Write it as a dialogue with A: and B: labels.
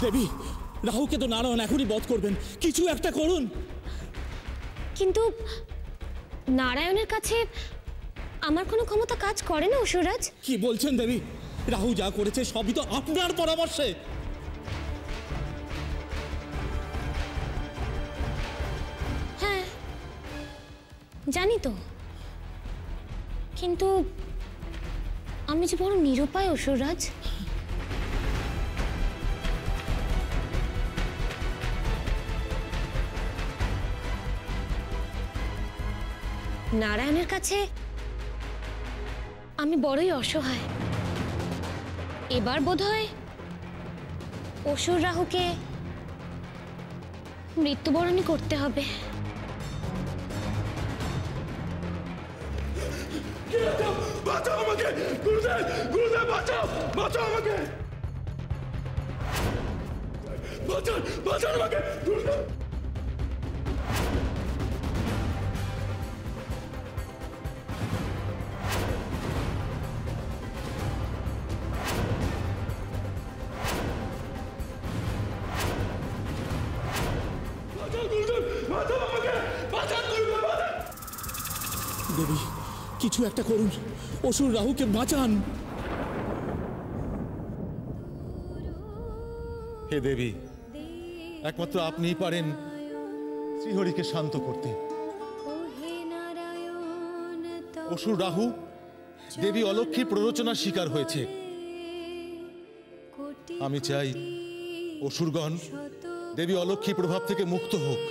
A: দেবী, রাহুকে তো নারায়ণ এখনই বধ করবেন, কিছু একটা করুন।
B: কিন্তু নারায়ণের কাছে আমার কোনো ক্ষমতা কাজ করে না অসুররাজ।
A: কি বলছেন দেবী? রাহু যা করেছে সবই তো আপনার পরামর্শে।
B: হ্যাঁ জানি তো, কিন্তু আমি যে বড় নিরুপায় অসুররাজ। নারায়ণের কাছে আমি বড়ই অসহায়। এবার বোধহয় অসুর রাহুকে মৃত্যুবরণই করতে হবে।
C: বাঁচাও আমাকে গুরুদেব, গুরুদেব বাঁচাও, বাঁচাও আমাকে, বাঁচান, বাঁচান আমাকে গুরুদেব।
A: দেবী, কিছু একটা করুন, অসুর রাহুকে বাঁচান।
D: হে দেবী, একমাত্র আপনিই পারেন শ্রীহরিকে শান্ত করতে। অসুর রাহু দেবী অলক্ষ্মীর প্ররোচনার শিকার হয়েছে। আমি চাই অসুরগণ দেবী অলক্ষ্মীর প্রভাব থেকে মুক্ত হোক।